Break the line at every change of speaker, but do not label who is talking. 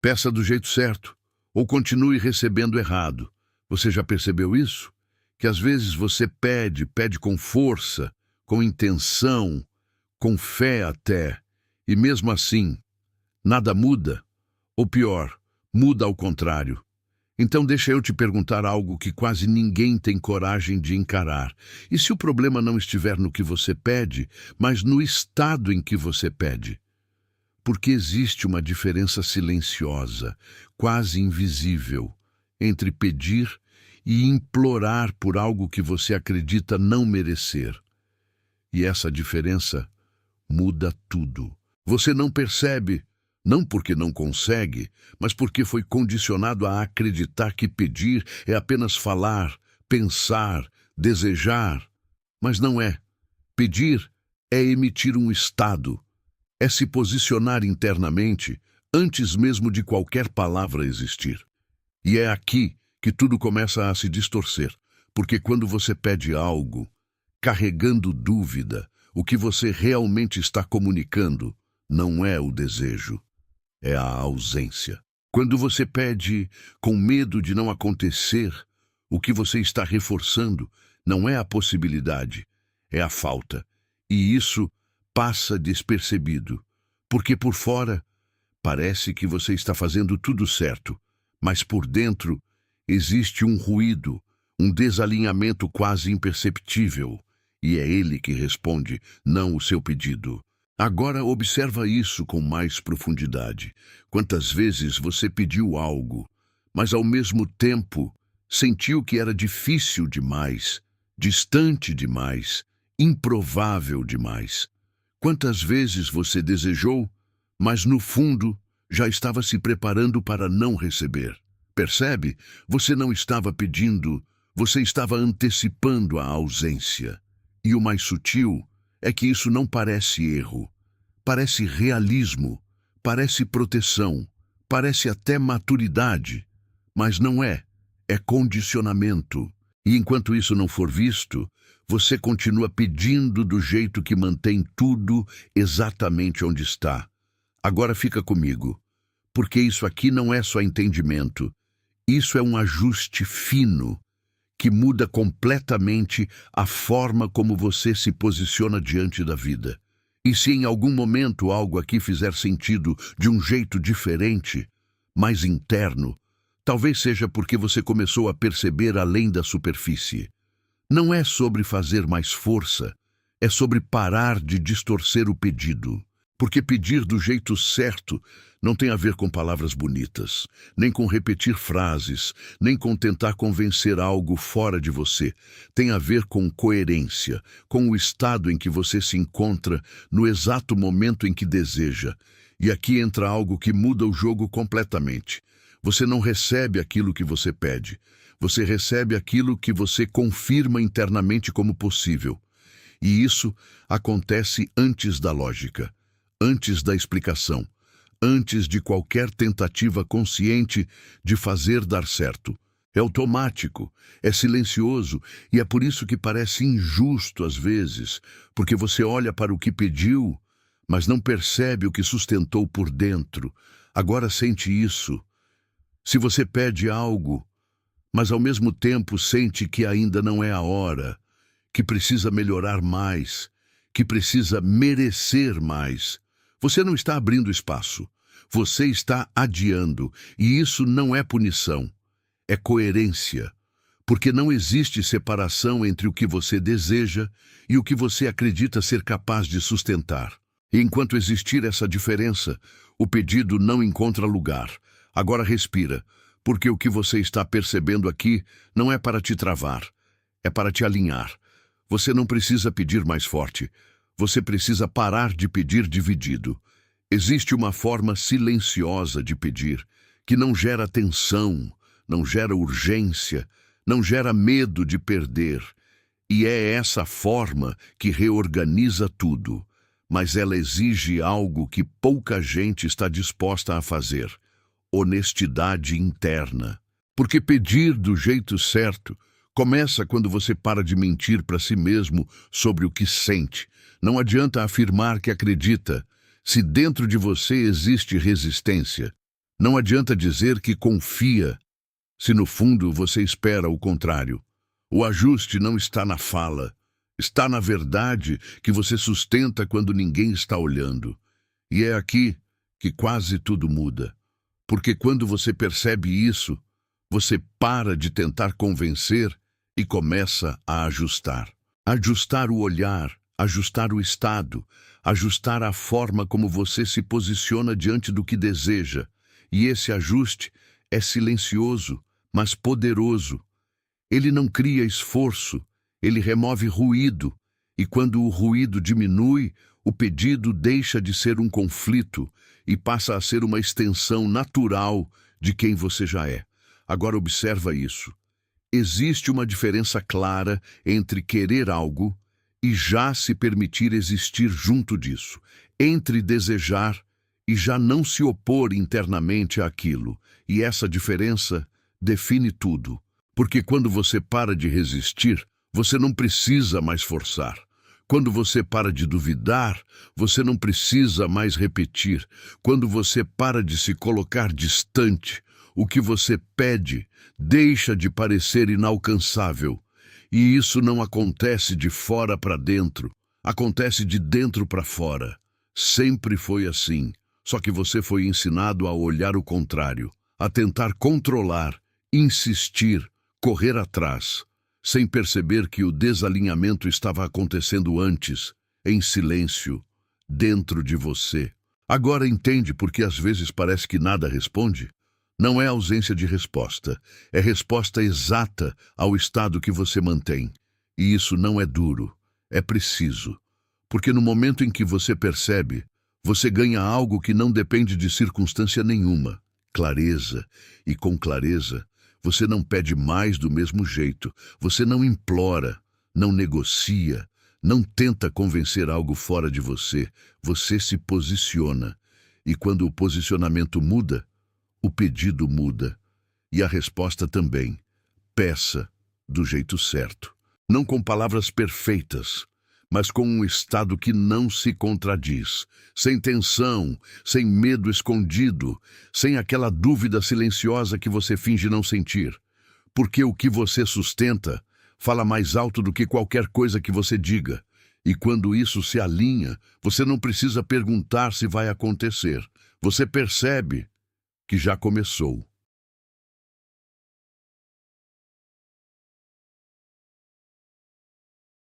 Peça do jeito certo, ou continue recebendo errado. Você já percebeu isso? Que às vezes você pede com força, com intenção, com fé até, e mesmo assim, nada muda, ou pior, muda ao contrário. Então deixa eu te perguntar algo que quase ninguém tem coragem de encarar. E se o problema não estiver no que você pede, mas no estado em que você pede? Porque existe uma diferença silenciosa, quase invisível, entre pedir e implorar por algo que você acredita não merecer. E essa diferença muda tudo. Você não percebe, não porque não consegue, mas porque foi condicionado a acreditar que pedir é apenas falar, pensar, desejar. Mas não é. Pedir é emitir um estado, é se posicionar internamente antes mesmo de qualquer palavra existir. E é aqui que tudo começa a se distorcer, porque quando você pede algo, carregando dúvida, o que você realmente está comunicando não é o desejo, é a ausência. Quando você pede com medo de não acontecer, o que você está reforçando não é a possibilidade, é a falta. E isso passa despercebido, porque por fora parece que você está fazendo tudo certo, mas por dentro existe um ruído, um desalinhamento quase imperceptível, e é ele que responde, não o seu pedido. Agora observa isso com mais profundidade. Quantas vezes você pediu algo, mas ao mesmo tempo sentiu que era difícil demais, distante demais, improvável demais? Quantas vezes você desejou, mas no fundo já estava se preparando para não receber? Percebe? Você não estava pedindo, você estava antecipando a ausência. E o mais sutil é que isso não parece erro, parece realismo, parece proteção, parece até maturidade, mas não é, é condicionamento. E enquanto isso não for visto, você continua pedindo do jeito que mantém tudo exatamente onde está. Agora fica comigo, porque isso aqui não é só entendimento, isso é um ajuste fino que muda completamente a forma como você se posiciona diante da vida. E se em algum momento algo aqui fizer sentido de um jeito diferente, mais interno, talvez seja porque você começou a perceber além da superfície. Não é sobre fazer mais força, é sobre parar de distorcer o pedido. Porque pedir do jeito certo não tem a ver com palavras bonitas, nem com repetir frases, nem com tentar convencer algo fora de você. Tem a ver com coerência, com o estado em que você se encontra no exato momento em que deseja. E aqui entra algo que muda o jogo completamente. Você não recebe aquilo que você pede. Você recebe aquilo que você confirma internamente como possível. E isso acontece antes da lógica, antes da explicação, antes de qualquer tentativa consciente de fazer dar certo. É automático, é silencioso, e é por isso que parece injusto às vezes, porque você olha para o que pediu, mas não percebe o que sustentou por dentro. Agora sente isso. Se você pede algo, mas ao mesmo tempo sente que ainda não é a hora, que precisa melhorar mais, que precisa merecer mais, você não está abrindo espaço, você está adiando, e isso não é punição, é coerência, porque não existe separação entre o que você deseja e o que você acredita ser capaz de sustentar. E enquanto existir essa diferença, o pedido não encontra lugar. Agora respira, porque o que você está percebendo aqui não é para te travar, é para te alinhar. Você não precisa pedir mais forte, você precisa parar de pedir dividido. Existe uma forma silenciosa de pedir, que não gera tensão, não gera urgência, não gera medo de perder. E é essa forma que reorganiza tudo, mas ela exige algo que pouca gente está disposta a fazer: honestidade interna. Porque pedir do jeito certo começa quando você para de mentir para si mesmo sobre o que sente. Não adianta afirmar que acredita, se dentro de você existe resistência. Não adianta dizer que confia, se no fundo você espera o contrário. O ajuste não está na fala, está na verdade que você sustenta quando ninguém está olhando. E é aqui que quase tudo muda. Porque quando você percebe isso, você para de tentar convencer e começa a ajustar. Ajustar o olhar, ajustar o estado, ajustar a forma como você se posiciona diante do que deseja. E esse ajuste é silencioso, mas poderoso. Ele não cria esforço, ele remove ruído. E quando o ruído diminui, o pedido deixa de ser um conflito e passa a ser uma extensão natural de quem você já é. Agora observa isso. Existe uma diferença clara entre querer algo e já se permitir existir junto disso, entre desejar e já não se opor internamente àquilo. E essa diferença define tudo. Porque quando você para de resistir, você não precisa mais forçar. Quando você para de duvidar, você não precisa mais repetir. Quando você para de se colocar distante, o que você pede deixa de parecer inalcançável. E isso não acontece de fora para dentro, acontece de dentro para fora. Sempre foi assim, só que você foi ensinado a olhar o contrário, a tentar controlar, insistir, correr atrás, sem perceber que o desalinhamento estava acontecendo antes, em silêncio, dentro de você. Agora entende por que às vezes parece que nada responde? Não é ausência de resposta, é resposta exata ao estado que você mantém. E isso não é duro, é preciso. Porque no momento em que você percebe, você ganha algo que não depende de circunstância nenhuma, clareza. E com clareza, você não pede mais do mesmo jeito, você não implora, não negocia, não tenta convencer algo fora de você, você se posiciona. E quando o posicionamento muda, o pedido muda. E a resposta também. Peça do jeito certo. Não com palavras perfeitas, mas com um estado que não se contradiz, sem tensão, sem medo escondido, sem aquela dúvida silenciosa que você finge não sentir. Porque o que você sustenta fala mais alto do que qualquer coisa que você diga. E quando isso se alinha, você não precisa perguntar se vai acontecer. Você percebe que já começou.